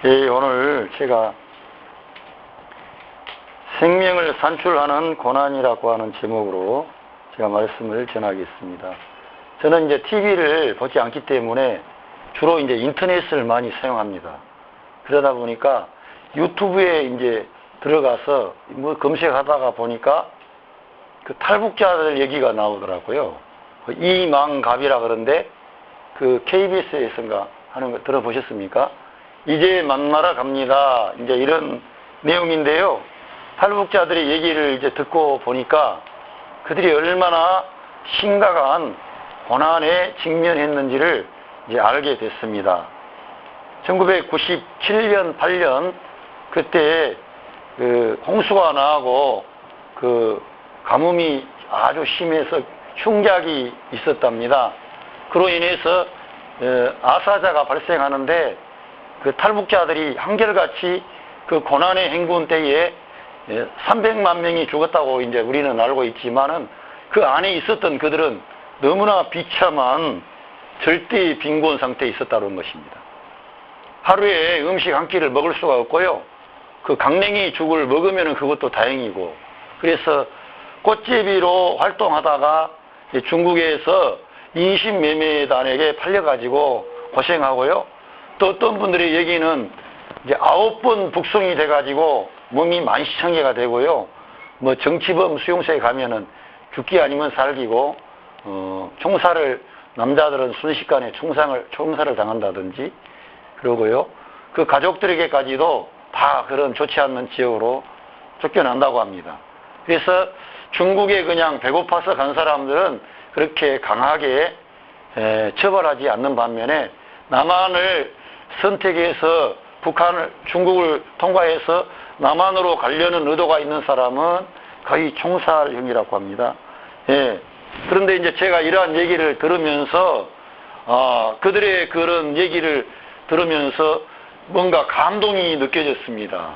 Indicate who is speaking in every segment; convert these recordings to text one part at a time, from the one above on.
Speaker 1: 예, 오늘 제가 생명을 산출하는 고난이라고 하는 제목으로 제가 말씀을 전하겠습니다. 저는 이제 TV를 보지 않기 때문에 주로 이제 인터넷을 많이 사용합니다. 그러다 보니까 유튜브에 이제 들어가서 뭐 검색하다가 보니까 그 탈북자들 얘기가 나오더라고요. 이망갑이라 그러는데 그 KBS에서인가 하는 거 들어보셨습니까? 이제 만나러 갑니다. 이제 이런 내용인데요. 탈북자들의 얘기를 이제 듣고 보니까 그들이 얼마나 심각한 고난에 직면했는지를 이제 알게 됐습니다. 1997년, 8년 그때 그 홍수가 나고 그 가뭄이 아주 심해서 흉작이 있었답니다. 그로 인해서 아사자가 발생하는데 그 탈북자들이 한결같이 그 고난의 행군 때에 300만 명이 죽었다고 이제 우리는 알고 있지만은 그 안에 있었던 그들은 너무나 비참한 절대 빈곤 상태에 있었다는 것입니다. 하루에 음식 한 끼를 먹을 수가 없고요. 그 강냉이 죽을 먹으면 그것도 다행이고, 그래서 꽃제비로 활동하다가 중국에서 인신매매단에게 팔려가지고 고생하고요. 또 어떤 분들의 얘기는 이제 9번 북송이 돼가지고 몸이 만시창이가 되고요. 뭐 정치범 수용소에 가면은 죽기 아니면 살기고, 총살을, 남자들은 순식간에 총살을 당한다든지 그러고요. 그 가족들에게까지도 다 그런 좋지 않는 지역으로 쫓겨난다고 합니다. 그래서 중국에 그냥 배고파서 간 사람들은 그렇게 강하게 처벌하지 않는 반면에 남한을 선택해서 중국을 통과해서 남한으로 가려는 의도가 있는 사람은 거의 총살형이라고 합니다. 예. 그런데 이제 제가 이러한 얘기를 들으면서, 그들의 그런 얘기를 들으면서 뭔가 감동이 느껴졌습니다.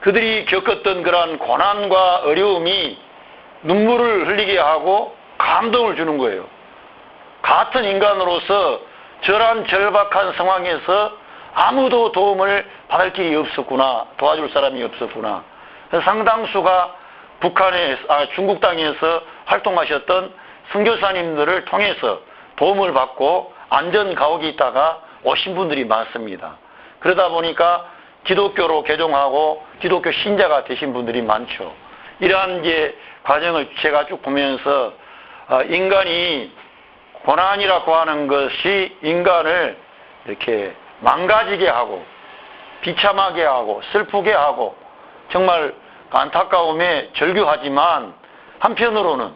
Speaker 1: 그들이 겪었던 그러한 고난과 어려움이 눈물을 흘리게 하고 감동을 주는 거예요. 같은 인간으로서 저런 절박한 상황에서 아무도 도움을 받을 길이 없었구나, 도와줄 사람이 없었구나. 상당수가 중국 땅에서 활동하셨던 선교사님들을 통해서 도움을 받고 안전 가옥에 있다가 오신 분들이 많습니다. 그러다 보니까 기독교로 개종하고 기독교 신자가 되신 분들이 많죠. 이러한 이제 과정을 제가 쭉 보면서 인간이 고난이라고 하는 것이 인간을 이렇게 망가지게 하고 비참하게 하고 슬프게 하고 정말 안타까움에 절규하지만 한편으로는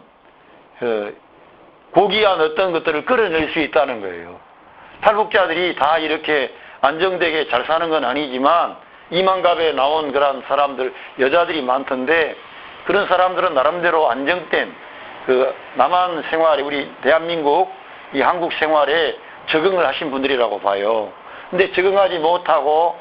Speaker 1: 고귀한 어떤 것들을 끌어낼 수 있다는 거예요. 탈북자들이 다 이렇게 안정되게 잘 사는 건 아니지만 이만갑에 나온 그런 사람들, 여자들이 많던데 그런 사람들은 나름대로 안정된 그 남한 생활에, 우리 대한민국 이 한국 생활에 적응을 하신 분들이라고 봐요. 근데 적응하지 못하고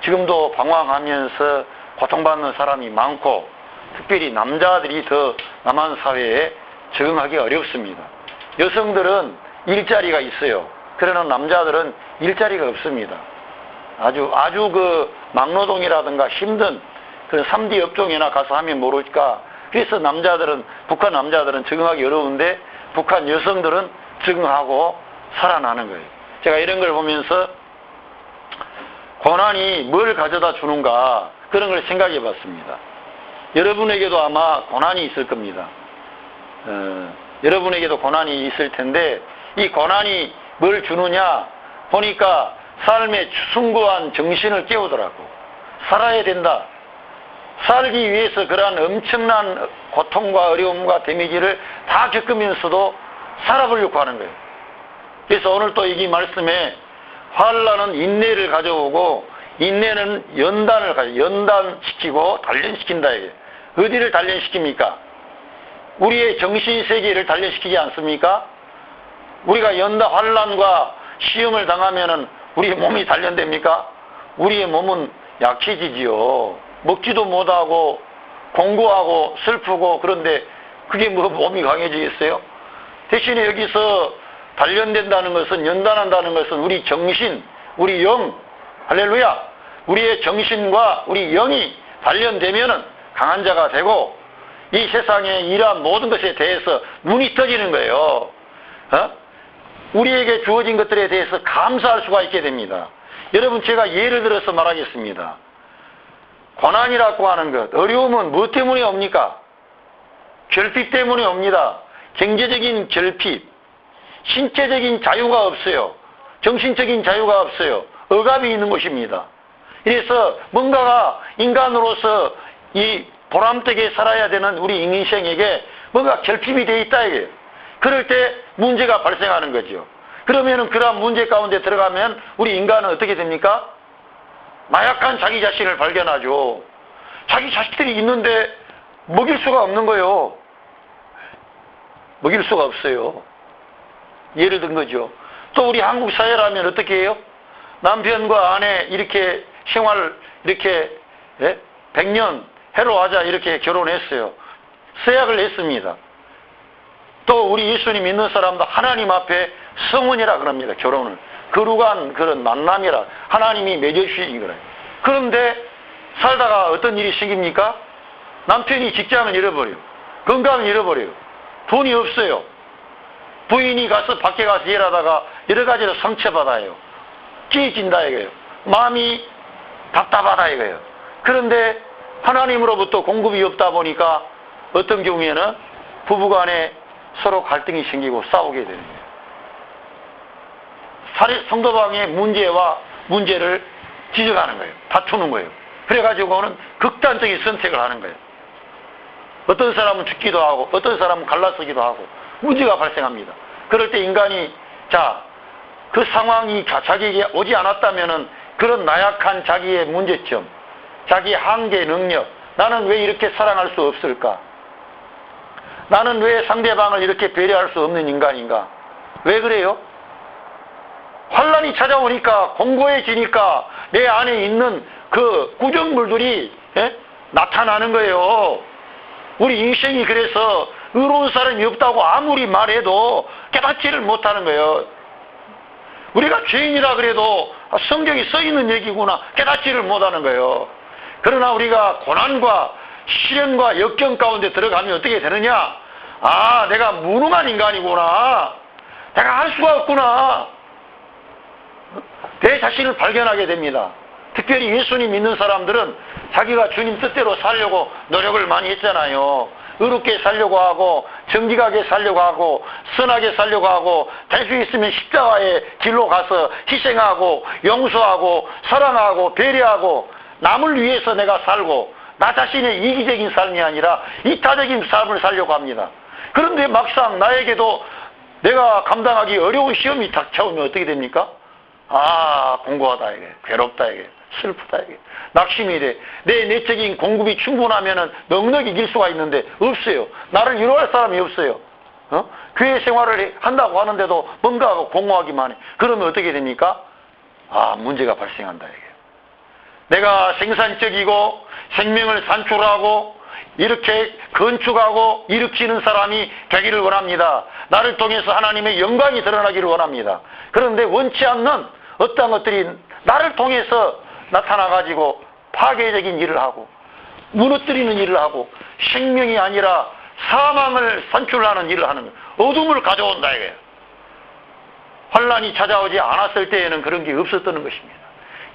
Speaker 1: 지금도 방황하면서 고통받는 사람이 많고 특별히 남자들이 더 남한 사회에 적응하기 어렵습니다. 여성들은 일자리가 있어요. 그러나 남자들은 일자리가 없습니다. 아주 그 막노동이라든가 힘든 그런 3D 업종이나 가서 하면 모를까. 그래서 북한 남자들은 적응하기 어려운데 북한 여성들은 적응하고 살아나는 거예요. 제가 이런 걸 보면서 고난이 뭘 가져다 주는가 그런 걸 생각해 봤습니다. 여러분에게도 아마 고난이 있을 겁니다. 여러분에게도 고난이 있을 텐데 이 고난이 뭘 주느냐 보니까 삶의 숭고한 정신을 깨우더라고. 살아야 된다. 살기 위해서 그러한 엄청난 고통과 어려움과 데미지를 다 겪으면서도 살아보려고 하는 거예요. 그래서 오늘 또 이 말씀에 환난은 인내를 가져오고 인내는 연단시키고 단련시킨다. 이게 어디를 단련시킵니까? 우리의 정신세계를 단련시키지 않습니까? 우리가 환난과 시험을 당하면은 우리의 몸이 단련됩니까? 우리의 몸은 약해지지요. 먹지도 못하고 공고하고 슬프고 그런데 그게 뭐 몸이 강해지겠어요? 대신에 여기서 단련된다는 것은, 연단한다는 것은 우리 정신, 우리 영, 할렐루야. 우리의 정신과 우리 영이 단련되면은 강한 자가 되고 이 세상에 이러한 모든 것에 대해서 눈이 떠지는 거예요. 우리에게 주어진 것들에 대해서 감사할 수가 있게 됩니다. 여러분, 제가 예를 들어서 말하겠습니다. 고난이라고 하는 것, 어려움은 무엇 때문에 옵니까? 결핍 때문에 옵니다. 경제적인 결핍, 신체적인 자유가 없어요. 정신적인 자유가 없어요. 억압이 있는 것입니다. 그래서 뭔가가 인간으로서 이 보람되게 살아야 되는 우리 인생에게 뭔가 결핍이 되어 있다 이게요. 그럴 때 문제가 발생하는 거죠. 그러면은 그러한 문제 가운데 들어가면 우리 인간은 어떻게 됩니까? 나약한 자기 자신을 발견하죠. 자기 자식들이 있는데 먹일 수가 없는 거예요. 먹일 수가 없어요. 예를 든 거죠. 또 우리 한국 사회라면 어떻게 해요? 남편과 아내 이렇게 생활 이렇게 100년 해로하자 이렇게 결혼했어요. 서약을 했습니다. 또 우리 예수님 믿는 사람도 하나님 앞에 성혼이라 그럽니다. 결혼을. 거룩한 그런 만남이라 하나님이 맺어주신 거예요. 그런데 살다가 어떤 일이 생깁니까? 남편이 직장을 잃어버려요. 건강을 잃어버려요. 돈이 없어요. 부인이 가서 밖에 가서 일하다가 여러 가지로 상처받아요. 찢어진다 이거예요. 마음이 답답하다 이거예요. 그런데 하나님으로부터 공급이 없다 보니까 어떤 경우에는 부부간에 서로 갈등이 생기고 싸우게 되는 거예요. 상대방의 문제를 지적하는 거예요. 다투는 거예요. 그래가지고는 극단적인 선택을 하는 거예요. 어떤 사람은 죽기도 하고 어떤 사람은 갈라서기도 하고 문제가 발생합니다. 그럴 때 인간이 그 상황이 자기에게 오지 않았다면은 그런 나약한 자기의 문제점, 자기의 한계 능력, 나는 왜 이렇게 사랑할 수 없을까? 나는 왜 상대방을 이렇게 배려할 수 없는 인간인가? 왜 그래요? 환란이 찾아오니까 공고해지니까 내 안에 있는 그 구정물들이 나타나는 거예요. 우리 인생이 그래서 의로운 사람이 없다고 아무리 말해도 깨닫지를 못하는 거예요. 우리가 죄인이라 그래도 성경에 써있는 얘기구나 깨닫지를 못하는 거예요. 그러나 우리가 고난과 시련과 역경 가운데 들어가면 어떻게 되느냐? 아, 내가 무능한 인간이구나. 내가 할 수가 없구나. 내 자신을 발견하게 됩니다. 특별히 예수님 믿는 사람들은 자기가 주님 뜻대로 살려고 노력을 많이 했잖아요. 의롭게 살려고 하고 정직하게 살려고 하고 선하게 살려고 하고 될 수 있으면 십자가의 길로 가서 희생하고 용서하고 사랑하고 배려하고 남을 위해서 내가 살고 나 자신의 이기적인 삶이 아니라 이타적인 삶을 살려고 합니다. 그런데 막상 나에게도 내가 감당하기 어려운 시험이 닥쳐오면 어떻게 됩니까? 아, 공고하다 이게, 괴롭다 이게, 슬프다 이게, 낙심이 돼. 내 내적인 공급이 충분하면은 넉넉히 이길 수가 있는데 없어요. 나를 위로할 사람이 없어요. 교회 생활을 한다고 하는데도 뭔가 공허하기만 해. 그러면 어떻게 됩니까? 아, 문제가 발생한다 이게. 내가 생산적이고 생명을 산출하고 이렇게 건축하고 일으키는 사람이 되기를 원합니다. 나를 통해서 하나님의 영광이 드러나기를 원합니다. 그런데 원치 않는 어떠한 것들이 나를 통해서 나타나가지고 파괴적인 일을 하고 무너뜨리는 일을 하고 생명이 아니라 사망을 산출하는 일을 하는 거예요. 어둠을 가져온다 이거예요. 환란이 찾아오지 않았을 때에는 그런 게 없었다는 것입니다.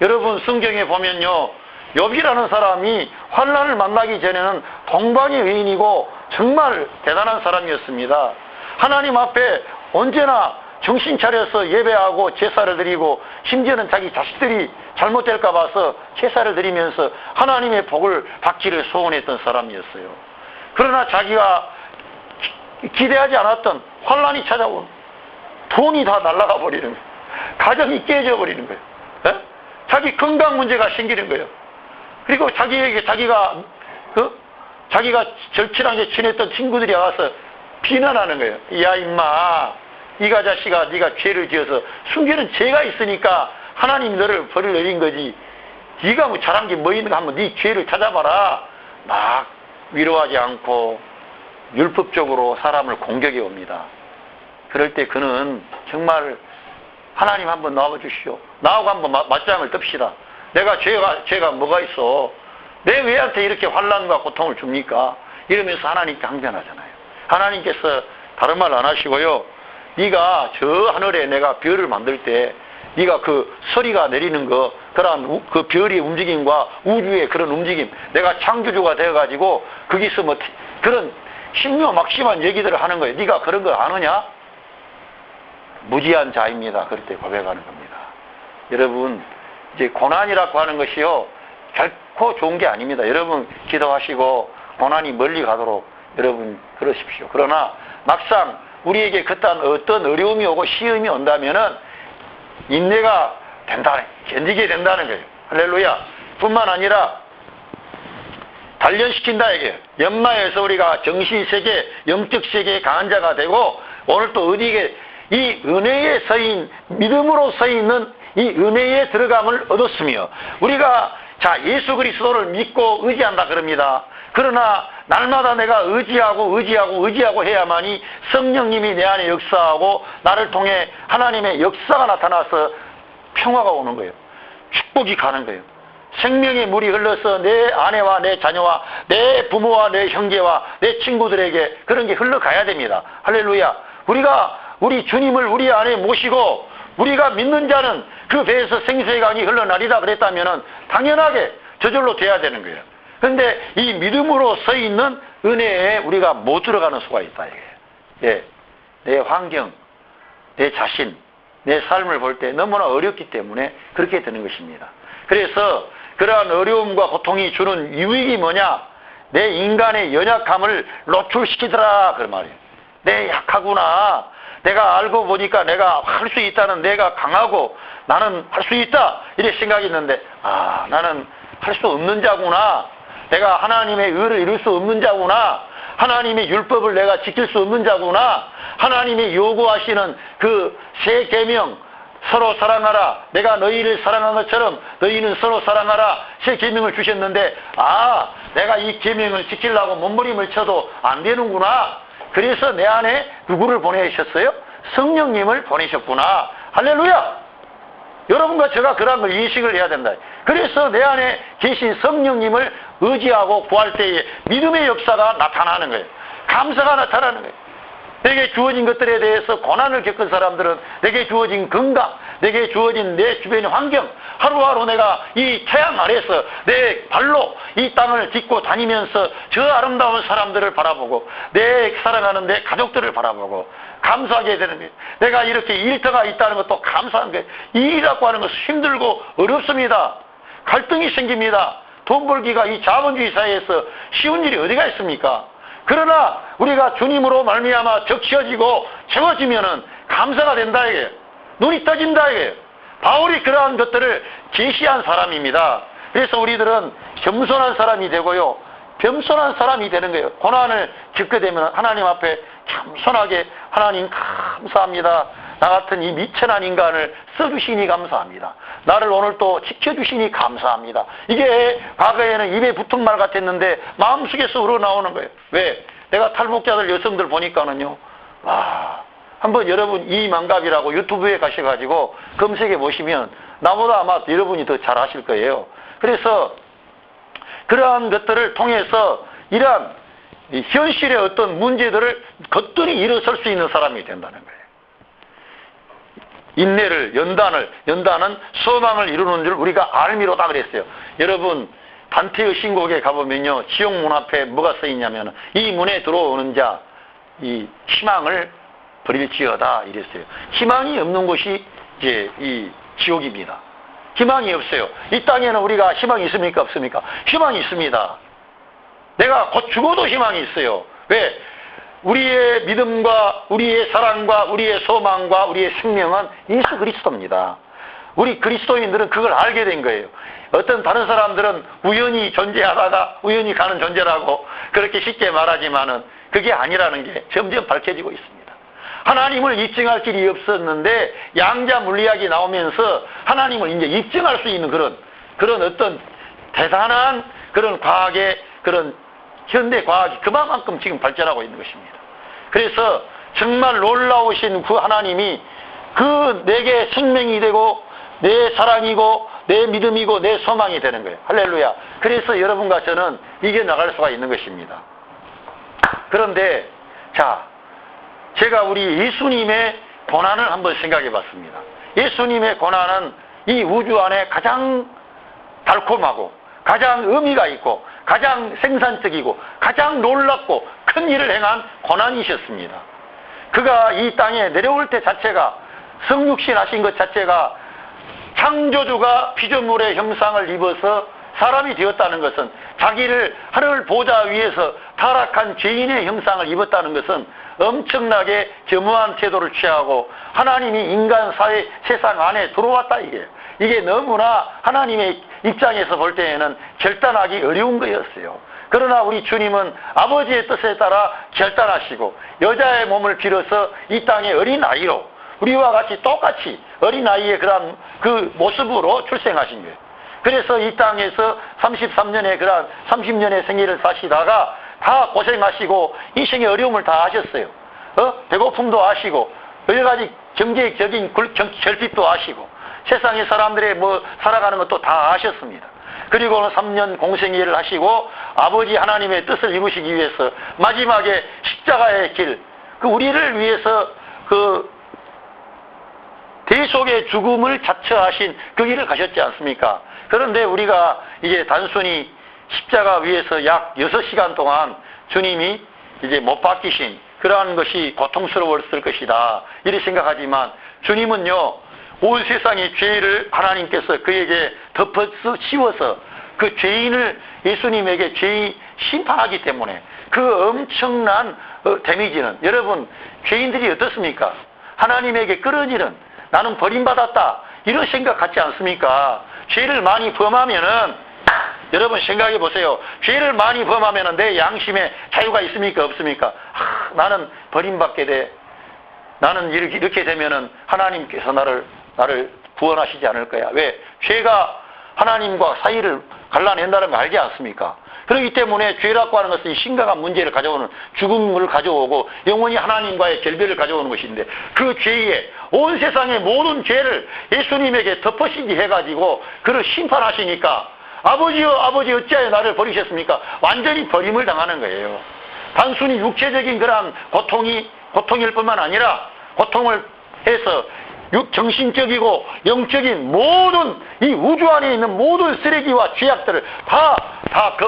Speaker 1: 여러분 성경에 보면요, 욥이라는 사람이 환란을 만나기 전에는 동방의 의인이고 정말 대단한 사람이었습니다. 하나님 앞에 언제나 정신 차려서 예배하고 제사를 드리고 심지어는 자기 자식들이 잘못될까 봐서 제사를 드리면서 하나님의 복을 받기를 소원했던 사람이었어요. 그러나 자기가 기대하지 않았던 환란이 찾아온 돈이 다 날아가 버리는 거예요. 가정이 깨져 버리는 거예요. 자기 건강 문제가 생기는 거예요. 그리고 자기가 절친하게 지냈던 친구들이 와서 비난하는 거예요. 야 임마, 이가 자식아, 네가 죄를 지어서 숨기는 죄가 있으니까 하나님 너를 벌을 내린 거지. 네가 뭐 잘한 게 뭐 있는가 한번 네 죄를 찾아봐라. 막 위로하지 않고 율법적으로 사람을 공격해 옵니다. 그럴 때 그는 정말 하나님 한번 나와 주시오. 나하고 한번 맞짱을 뜹시다. 내가 죄가 뭐가 있어? 내 왜한테 이렇게 환난과 고통을 줍니까? 이러면서 하나님께 항변하잖아요. 하나님께서 다른 말 안 하시고요. 네가 저 하늘에 내가 별을 만들 때 네가 그 서리가 내리는 그러한 그 별의 움직임과 우주의 그런 움직임, 내가 창조주가 되어가지고 거기서 뭐 그런 신묘막심한 얘기들을 하는 거예요. 네가 그런 걸 아느냐? 무지한 자입니다. 그럴 때 고백하는 겁니다. 여러분, 이제 고난이라고 하는 것이요, 결코 좋은 게 아닙니다. 여러분 기도하시고 고난이 멀리 가도록 여러분 그러십시오. 그러나 막상 우리에게 그딴 어떤 어려움이 오고 시험이 온다면은 인내가 된다, 견디게 된다는 거예요. 할렐루야. 뿐만 아니라 단련시킨다 이게. 연마에서 우리가 정신세계, 영적세계의 강한 자가 되고, 오늘 또 어디에 이 은혜에 서인, 믿음으로 서있는 이 은혜에 들어감을 얻었으며, 우리가 자 예수 그리스도를 믿고 의지한다 그럽니다. 그러나 날마다 내가 의지하고 해야만이 성령님이 내 안에 역사하고 나를 통해 하나님의 역사가 나타나서 평화가 오는 거예요. 축복이 가는 거예요. 생명의 물이 흘러서 내 아내와 내 자녀와 내 부모와 내 형제와 내 친구들에게 그런 게 흘러가야 됩니다. 할렐루야. 우리 주님을 우리 안에 모시고 우리가 믿는 자는 그 배에서 생수의 강이 흘러나리다 그랬다면 당연하게 저절로 돼야 되는 거예요. 그런데 이 믿음으로 서 있는 은혜에 우리가 못 들어가는 수가 있다 이게. 예. 내 환경, 내 자신, 내 삶을 볼 때 너무나 어렵기 때문에 그렇게 되는 것입니다. 그래서 그러한 어려움과 고통이 주는 유익이 뭐냐? 내 인간의 연약함을 노출시키더라 그 말이에요. 내 약하구나. 내가 알고 보니까 내가 할 수 있다는, 내가 강하고 나는 할 수 있다 이렇게 생각이 있는데, 나는 할 수 없는 자구나. 내가 하나님의 의를 이룰 수 없는 자구나. 하나님의 율법을 내가 지킬 수 없는 자구나. 하나님이 요구하시는 그 세 계명, 서로 사랑하라, 내가 너희를 사랑한 것처럼 너희는 서로 사랑하라, 세 계명을 주셨는데, 내가 이 계명을 지키려고 몸부림을 쳐도 안 되는구나. 그래서 내 안에 누구를 보내셨어요? 성령님을 보내셨구나. 할렐루야. 여러분과 제가 그런 걸 인식을 해야 된다. 그래서 내 안에 계신 성령님을 의지하고 구할 때에 믿음의 역사가 나타나는 거예요. 감사가 나타나는 거예요. 내게 주어진 것들에 대해서 고난을 겪은 사람들은 내게 주어진 건강, 내게 주어진 내 주변의 환경, 하루하루 내가 이 태양 아래서 내 발로 이 땅을 딛고 다니면서 저 아름다운 사람들을 바라보고 내 사랑하는 내 가족들을 바라보고 감사하게 되는 거예요. 내가 이렇게 일터가 있다는 것도 감사한 거예요. 일이라고 하는 것은 힘들고 어렵습니다. 갈등이 생깁니다. 돈 벌기가 이 자본주의 사회에서 쉬운 일이 어디가 있습니까? 그러나 우리가 주님으로 말미암아 적셔지고 채워지면은 감사가 된다 이게. 눈이 떠진다 이게. 바울이 그러한 것들을 제시한 사람입니다. 그래서 우리들은 겸손한 사람이 되고요, 겸손한 사람이 되는 거예요. 고난을 겪게 되면 하나님 앞에 겸손하게, 하나님 감사합니다. 나 같은 이 미천한 인간을 써주시니 감사합니다. 나를 오늘 또 지켜주시니 감사합니다. 이게 과거에는 입에 붙은 말 같았는데 마음속에서 우러나오는 거예요. 왜? 내가 탈북자들 여성들 보니까는요, 한번 여러분 이만갑이라고 유튜브에 가셔가지고 검색해 보시면 나보다 아마 여러분이 더 잘 아실 거예요. 그래서 그러한 것들을 통해서 이러한 현실의 어떤 문제들을 거뜬히 일어설 수 있는 사람이 된다는 거예요. 인내를, 연단은 소망을 이루는 줄 우리가 알미로다 그랬어요. 여러분, 단테의 신곡에 가보면요, 지옥 문 앞에 뭐가 써 있냐면, 이 문에 들어오는 자, 이 희망을 버릴지어다 이랬어요. 희망이 없는 곳이 이제 이 지옥입니다. 희망이 없어요. 이 땅에는 우리가 희망이 있습니까? 없습니까? 희망이 있습니다. 내가 곧 죽어도 희망이 있어요. 왜? 우리의 믿음과 우리의 사랑과 우리의 소망과 우리의 생명은 예수 그리스도입니다. 우리 그리스도인들은 그걸 알게 된 거예요. 어떤 다른 사람들은 우연히 존재하다가 우연히 가는 존재라고 그렇게 쉽게 말하지만은 그게 아니라는 게 점점 밝혀지고 있습니다. 하나님을 입증할 길이 없었는데 양자 물리학이 나오면서 하나님을 이제 입증할 수 있는 그런 어떤 대단한 그런 과학의 그런 현대 과학이 그만큼 지금 발전하고 있는 것입니다. 그래서 정말 놀라우신 그 하나님이 그 내게 생명이 되고 내 사랑이고 내 믿음이고 내 소망이 되는 거예요. 할렐루야. 그래서 여러분과 저는 이겨나갈 수가 있는 것입니다. 그런데 자, 제가 우리 예수님의 고난을 한번 생각해 봤습니다. 예수님의 고난은 이 우주 안에 가장 달콤하고 가장 의미가 있고 가장 생산적이고 가장 놀랍고 큰 일을 행한 고난이셨습니다. 그가 이 땅에 내려올 때 자체가 성육신 하신 것 자체가 창조주가 피조물의 형상을 입어서 사람이 되었다는 것은 자기를 하늘 보좌 위에서 타락한 죄인의 형상을 입었다는 것은 엄청나게 겸허한 태도를 취하고 하나님이 인간 사회 세상 안에 들어왔다 이게 너무나 하나님의 입장에서 볼 때에는 결단하기 어려운 거였어요. 그러나 우리 주님은 아버지의 뜻에 따라 결단하시고 여자의 몸을 빌어서 이 땅의 어린아이로 우리와 같이 똑같이 어린아이의 그런 그 모습으로 출생하신 거예요. 그래서 이 땅에서 33년의 그런 30년의 생애를 사시다가 다 고생하시고 인생의 어려움을 다 하셨어요. 배고픔도 하시고 여러 가지 경제적인 결핍도 하시고 세상의 사람들의 살아가는 것도 다 하셨습니다. 그리고는 3년 공생애를 하시고 아버지 하나님의 뜻을 이루시기 위해서 마지막에 십자가의 길, 그 우리를 위해서 그 대속의 죽음을 자처하신 그 길을 가셨지 않습니까? 그런데 우리가 이제 단순히 십자가 위에서 약 6시간 동안 주님이 이제 못 박히신 그러한 것이 고통스러웠을 것이다 이렇게 생각하지만 주님은요 온 세상의 죄를 하나님께서 그에게 덮어 씌워서 그 죄인을 예수님에게 죄인 심판하기 때문에 그 엄청난 데미지는 여러분 죄인들이 어떻습니까? 하나님에게 끌어지는 나는 버림받았다 이런 생각 같지 않습니까? 죄를 많이 범하면은 여러분 생각해 보세요. 죄를 많이 범하면은 내 양심에 자유가 있습니까? 없습니까? 나는 버림받게 돼. 나는 이렇게 되면은 하나님께서 나를 구원하시지 않을 거야. 왜? 죄가 하나님과 사이를 갈라낸다는 걸 알지 않습니까? 그렇기 때문에 죄라고 하는 것은 심각한 문제를 가져오는 죽음을 가져오고 영원히 하나님과의 결별을 가져오는 것인데 그 죄에 온 세상의 모든 죄를 예수님에게 덮어씌기 해가지고 그를 심판하시니까 아버지여 아버지 어찌하여 나를 버리셨습니까? 완전히 버림을 당하는 거예요. 단순히 육체적인 그런 고통일 뿐만 아니라 고통을 해서 정신적이고 영적인 모든 이 우주 안에 있는 모든 쓰레기와 죄악들을 다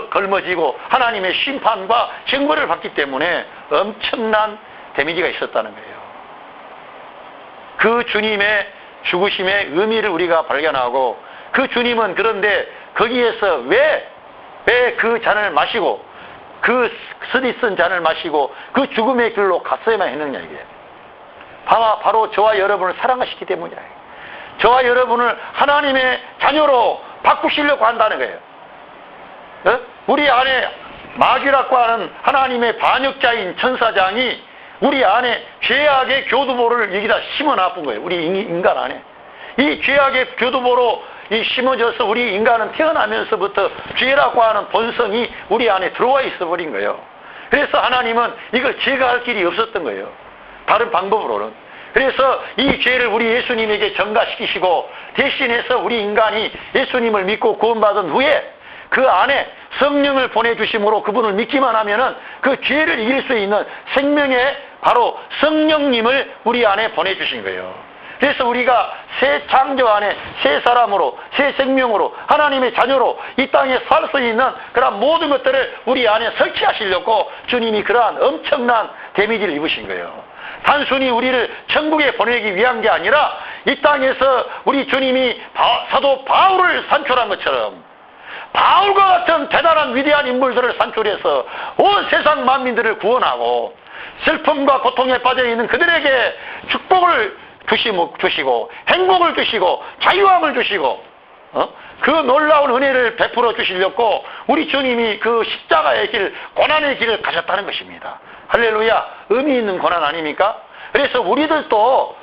Speaker 1: 걸머지고 하나님의 심판과 형벌을 받기 때문에 엄청난 데미지가 있었다는 거예요. 그 주님의 죽으심의 의미를 우리가 발견하고 그 주님은 그런데 거기에서 왜 그 잔을 마시고 그 쓰디쓴 잔을 마시고 그 죽음의 길로 갔어야만 했느냐 이게 바로 저와 여러분을 사랑하시기 때문이야. 저와 여러분을 하나님의 자녀로 바꾸시려고 한다는 거예요. 우리 안에 마귀라고 하는 하나님의 반역자인 천사장이 우리 안에 죄악의 교두보를 여기다 심어놔본 거예요. 우리 인간 안에 이 죄악의 교두보로 심어져서 우리 인간은 태어나면서부터 죄라고 하는 본성이 우리 안에 들어와 있어버린 거예요. 그래서 하나님은 이걸 제거할 길이 없었던 거예요. 다른 방법으로는. 그래서 이 죄를 우리 예수님에게 전가시키시고 대신해서 우리 인간이 예수님을 믿고 구원받은 후에 그 안에 성령을 보내주심으로 그분을 믿기만 하면은 그 죄를 이길 수 있는 생명의 바로 성령님을 우리 안에 보내주신 거예요. 그래서 우리가 새 창조 안에 새 사람으로 새 생명으로 하나님의 자녀로 이 땅에 살 수 있는 그런 모든 것들을 우리 안에 설치하시려고 주님이 그러한 엄청난 데미지를 입으신 거예요. 단순히 우리를 천국에 보내기 위한 게 아니라 이 땅에서 우리 주님이 사도 바울을 산출한 것처럼 바울과 같은 대단한 위대한 인물들을 산출해서 온 세상 만민들을 구원하고 슬픔과 고통에 빠져있는 그들에게 축복을 주시고 행복을 주시고 자유함을 주시고 그 놀라운 은혜를 베풀어 주시려고 우리 주님이 그 십자가의 길, 고난의 길을 가셨다는 것입니다. 할렐루야. 의미 있는 고난 아닙니까? 그래서 우리들도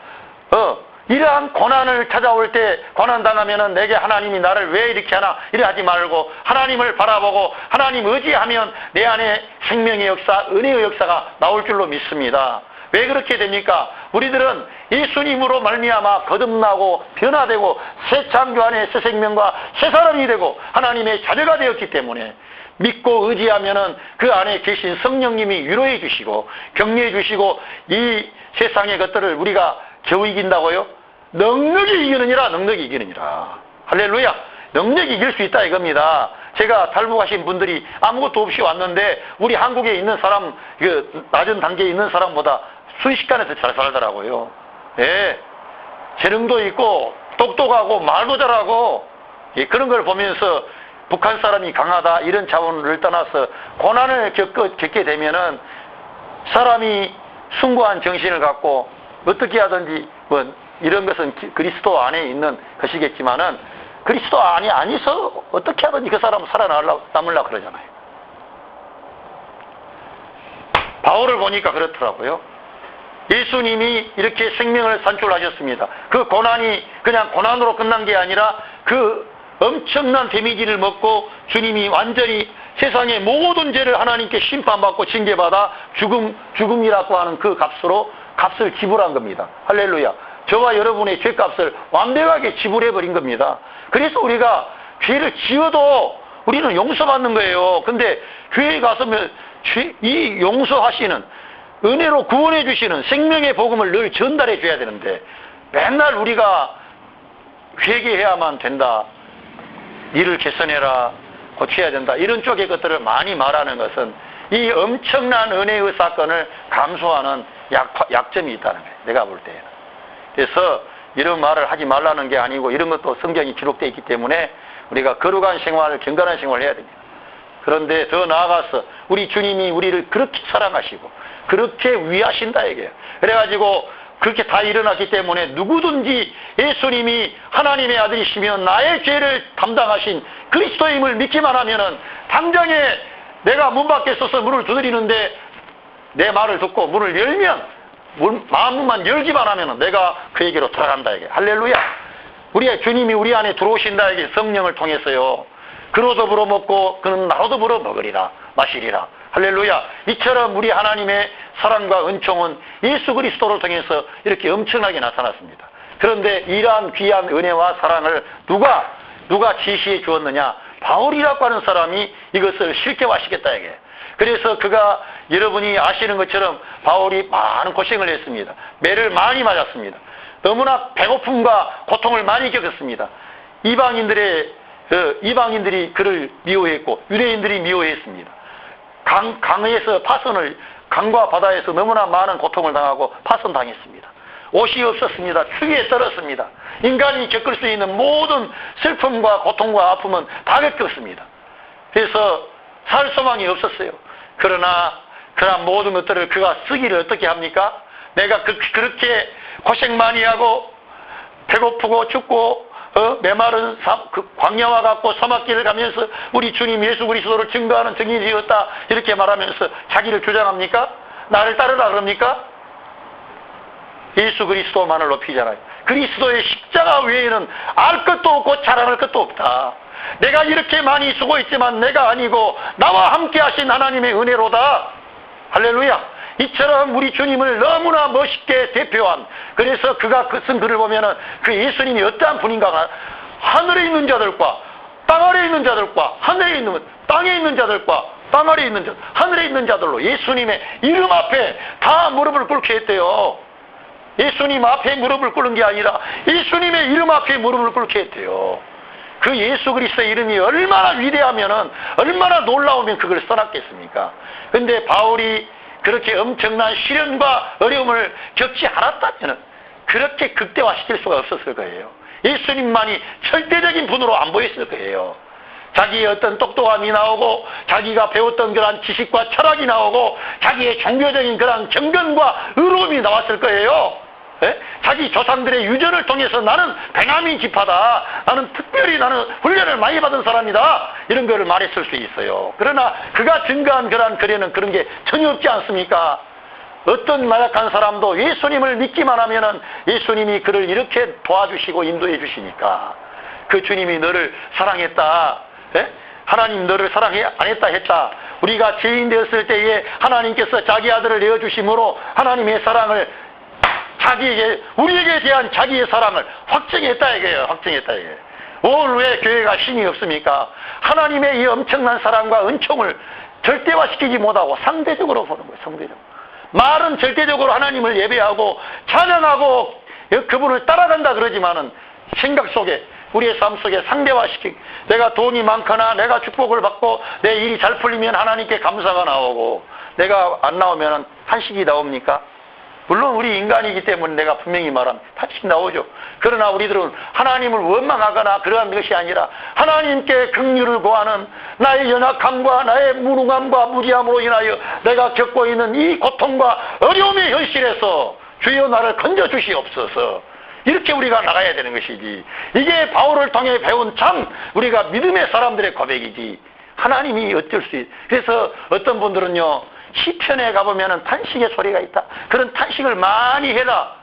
Speaker 1: 이러한 고난을 찾아올 때 고난당하면은 내게 하나님이 나를 왜 이렇게 하나 이래 하지 말고 하나님을 바라보고 하나님 의지하면 내 안에 생명의 역사, 은혜의 역사가 나올 줄로 믿습니다. 왜 그렇게 됩니까? 우리들은 예수님으로 말미암아 거듭나고 변화되고 새 창조 안에 새 생명과 새 사람이 되고 하나님의 자녀가 되었기 때문에 믿고 의지하면은 그 안에 계신 성령님이 위로해 주시고 격려해 주시고 이 세상의 것들을 우리가 겨우 이긴다고요? 능력이 이기느니라. 능력이 이기느니라. 할렐루야. 능력이 이길 수 있다 이겁니다. 제가 탈북하신 분들이 아무것도 없이 왔는데 우리 한국에 있는 사람, 그 낮은 단계에 있는 사람보다 순식간에 더 잘 살더라고요. 예. 재능도 있고 똑똑하고 말도 잘하고, 예, 그런 걸 보면서 북한 사람이 강하다 이런 차원을 떠나서 고난을 겪게 되면은 사람이 숭고한 정신을 갖고 어떻게 하든지 뭐 이런 것은 그리스도 안에 있는 것이겠지만은 그리스도 안에 아니서 어떻게 하든지 그 사람은 살아남으려고 그러잖아요. 바울을 보니까 그렇더라고요. 예수님이 이렇게 생명을 산출하셨습니다. 그 고난이 그냥 고난으로 끝난 게 아니라 그 엄청난 데미지를 먹고 주님이 완전히 세상의 모든 죄를 하나님께 심판받고 징계받아 죽음이라고 하는 그 값을 지불한 겁니다. 할렐루야. 저와 여러분의 죄값을 완벽하게 지불해버린 겁니다. 그래서 우리가 죄를 지어도 우리는 용서받는 거예요. 근데 교회에 가서면 이 용서하시는 은혜로 구원해 주시는 생명의 복음을 늘 전달해 줘야 되는데 맨날 우리가 회개해야만 된다, 일을 개선해라, 고쳐야 된다, 이런 쪽의 것들을 많이 말하는 것은 이 엄청난 은혜의 사건을 감수하는 약점이 있다는 거예요. 내가 볼 때에는. 그래서 이런 말을 하지 말라는 게 아니고 이런 것도 성경이 기록되어 있기 때문에 우리가 거룩한 생활을, 경건한 생활을 해야 됩니다. 그런데 더 나아가서 우리 주님이 우리를 그렇게 사랑하시고 그렇게 위하신다 이게요. 그래가지고 그렇게 다 일어났기 때문에 누구든지 예수님이 하나님의 아들이시며 나의 죄를 담당하신 그리스도임을 믿기만 하면은 당장에 내가 문 밖에 서서 문을 두드리는데 내 말을 듣고 문을 열면 마음문만 열기만 하면은 내가 그에게로 들어간다 이게. 할렐루야. 우리의 주님이 우리 안에 들어오신다 이게. 성령을 통해서요. 그로 더불어 먹고 그는 나로 더불어 먹으리라 마시리라. 할렐루야. 이처럼 우리 하나님의 사랑과 은총은 예수 그리스도를 통해서 이렇게 엄청나게 나타났습니다. 그런데 이러한 귀한 은혜와 사랑을 누가 지시해 주었느냐? 바울이라고 하는 사람이 이것을 실격화시켰다 이게. 그래서 그가 여러분이 아시는 것처럼 바울이 많은 고생을 했습니다. 매를 많이 맞았습니다. 너무나 배고픔과 고통을 많이 겪었습니다. 이방인들이 그를 미워했고 유대인들이 미워했습니다. 강과 바다에서 너무나 많은 고통을 당하고 파손당했습니다. 옷이 없었습니다. 추위에 떨었습니다. 인간이 겪을 수 있는 모든 슬픔과 고통과 아픔은 다 겪었습니다. 그래서 살 소망이 없었어요. 그러나 그런 모든 것들을 그가 쓰기를 어떻게 합니까? 내가 그렇게 고생 많이 하고 배고프고 춥고 메마른 광야와 같고 사막길을 가면서 우리 주님 예수 그리스도를 증거하는 증인이었다 이렇게 말하면서 자기를 주장합니까? 나를 따르라 그럽니까? 예수 그리스도만을 높이잖아요. 그리스도의 십자가 외에는 알 것도 없고 자랑할 것도 없다. 내가 이렇게 많이 수고했지만 내가 아니고 나와 함께 하신 하나님의 은혜로다. 할렐루야. 이처럼 우리 주님을 너무나 멋있게 대표한, 그래서 그가 쓴 글을 보면은 그 예수님이 어떠한 분인가, 하늘에 있는 자들과 땅 아래에 있는 자들과 땅에 있는 자들과 땅 아래에 있는 자, 하늘에 있는 자들로 예수님의 이름 앞에 다 무릎을 꿇게 했대요. 예수님 앞에 무릎을 꿇는 게 아니라 예수님의 이름 앞에 무릎을 꿇게 했대요. 그 예수 그리스도의 이름이 얼마나 위대하면은, 얼마나 놀라우면 그걸 써놨겠습니까? 근데 바울이 그렇게 엄청난 시련과 어려움을 겪지 않았다면 그렇게 극대화시킬 수가 없었을 거예요. 예수님만이 절대적인 분으로 안 보였을 거예요. 자기의 어떤 똑똑함이 나오고 자기가 배웠던 그러한 지식과 철학이 나오고 자기의 종교적인 그러한 경건과 의로움이 나왔을 거예요. 예? 자기 조상들의 유전을 통해서 나는 베냐민 지파다, 나는 특별히 나는 훈련을 많이 받은 사람이다, 이런 거를 말했을 수 있어요. 그러나 그가 증거한 그러한 글에는 그런 게 전혀 없지 않습니까? 어떤 마약한 사람도 예수님을 믿기만 하면은 예수님이 그를 이렇게 도와주시고 인도해 주시니까, 그 주님이 너를 사랑했다, 예? 하나님 너를 사랑해 안 했다 했다. 우리가 죄인 되었을 때에 하나님께서 자기 아들을 내어주심으로 하나님의 사랑을 우리에게 대한 자기의 사랑을 확증했다 이거예요. 확증했다 이거예요. 오늘 왜 교회가 힘이 없습니까? 하나님의 이 엄청난 사랑과 은총을 절대화시키지 못하고 상대적으로 보는 거예요. 상대적으로. 말은 절대적으로 하나님을 예배하고 찬양하고 그분을 따라간다 그러지만은 생각 속에, 우리의 삶 속에 상대화시키고, 내가 돈이 많거나 내가 축복을 받고 내 일이 잘 풀리면 하나님께 감사가 나오고, 내가 안 나오면 탄식이 나옵니까? 물론 우리 인간이기 때문에 내가 분명히 말합니다. 탄식이 나오죠. 그러나 우리들은 하나님을 원망하거나 그러한 것이 아니라 하나님께 긍휼을 구하는, 나의 연약함과 나의 무능함과 무지함으로 인하여 내가 겪고 있는 이 고통과 어려움의 현실에서 주여 나를 건져주시옵소서, 이렇게 우리가 나가야 되는 것이지. 이게 바울을 통해 배운 참 우리가 믿음의 사람들의 고백이지. 하나님이 어쩔 수 있. 그래서 어떤 분들은요, 시편에 가보면 탄식의 소리가 있다. 그런 탄식을 많이 해라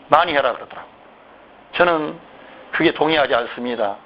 Speaker 1: 그러더라고요. 저는 그게 동의하지 않습니다.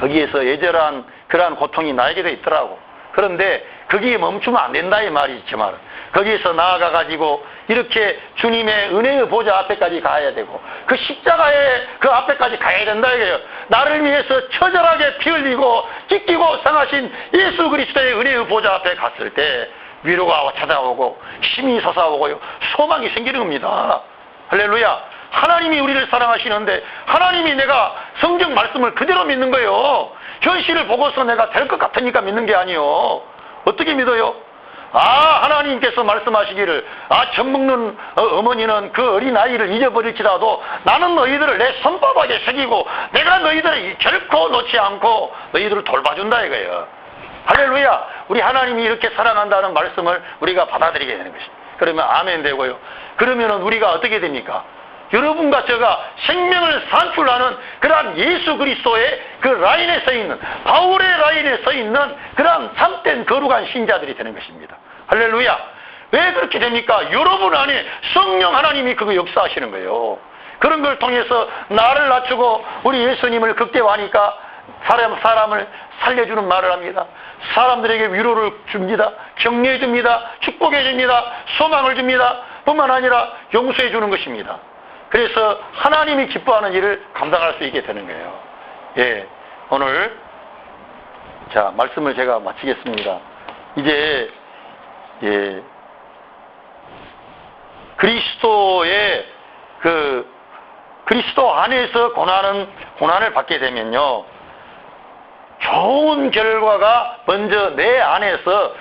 Speaker 1: 거기에서 예절한 그러한 고통이 나에게도 있더라고. 그런데 거기에 멈추면 안 된다 이 말이지. 제 말은 거기에서 나아가가지고 이렇게 주님의 은혜의 보좌 앞에까지 가야 되고, 그 십자가의 그 앞에까지 가야 된다 이거예요. 나를 위해서 처절하게 피 흘리고 찢기고 상하신 예수 그리스도의 은혜의 보좌 앞에 갔을 때 위로가 찾아오고 힘이 솟아오고요, 소망이 생기는 겁니다. 할렐루야. 하나님이 우리를 사랑하시는데 하나님이 내가 성경 말씀을 그대로 믿는 거예요. 현실을 보고서 내가 될 것 같으니까 믿는 게 아니요. 어떻게 믿어요? 하나님께서 말씀하시기를, 젖 먹는 어머니는 그 어린아이를 잊어버릴지라도 나는 너희들을 내 손바닥에 새기고 내가 너희들을 결코 놓지 않고 너희들을 돌봐준다 이거예요. 할렐루야. 우리 하나님이 이렇게 사랑한다는 말씀을 우리가 받아들이게 되는 것입니다. 그러면 아멘 되고요. 그러면은 우리가 어떻게 됩니까? 여러분과 제가 생명을 산출하는 그러한 예수 그리스도의 그 라인에 서 있는, 바울의 라인에 서 있는 그러한 참된 거룩한 신자들이 되는 것입니다. 할렐루야. 왜 그렇게 됩니까? 여러분 안에 성령 하나님이 그거 역사하시는 거예요. 그런 걸 통해서 나를 낮추고 우리 예수님을 극대화하니까 사람을 살려주는 말을 합니다. 사람들에게 위로를 줍니다. 격려해 줍니다. 축복해 줍니다. 소망을 줍니다. 뿐만 아니라 용서해 주는 것입니다. 그래서 하나님이 기뻐하는 일을 감당할 수 있게 되는 거예요. 예, 오늘 자 말씀을 제가 마치겠습니다. 이제 그리스도의 그리스도 안에서 고난을 받게 되면요, 좋은 결과가 먼저 내 안에서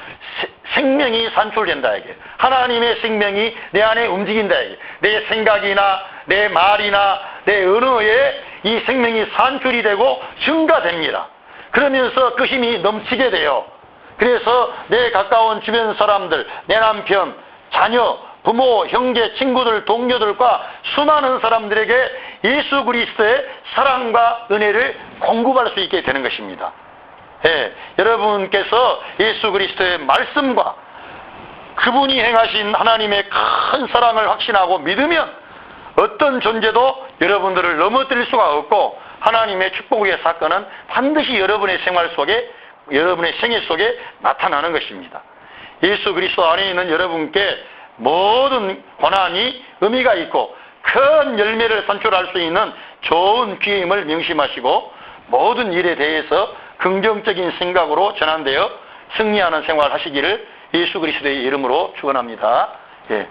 Speaker 1: 생명이 산출된다 이게. 하나님의 생명이 내 안에 움직인다 이게. 내 생각이나 내 말이나 내 언어에 이 생명이 산출이 되고 증가됩니다. 그러면서 그 힘이 넘치게 돼요. 그래서 내 가까운 주변 사람들, 내 남편, 자녀, 부모, 형제, 친구들, 동료들과 수많은 사람들에게 예수 그리스도의 사랑과 은혜를 공급할 수 있게 되는 것입니다. 예, 여러분께서 예수 그리스도의 말씀과 그분이 행하신 하나님의 큰 사랑을 확신하고 믿으면 어떤 존재도 여러분들을 넘어뜨릴 수가 없고, 하나님의 축복의 사건은 반드시 여러분의 생활 속에, 여러분의 생애 속에 나타나는 것입니다. 예수 그리스도 안에 있는 여러분께 모든 고난이 의미가 있고 큰 열매를 산출할 수 있는 좋은 기회임을 명심하시고, 모든 일에 대해서 긍정적인 생각으로 전환되어 승리하는 생활 하시기를 예수 그리스도의 이름으로 축원합니다. 예.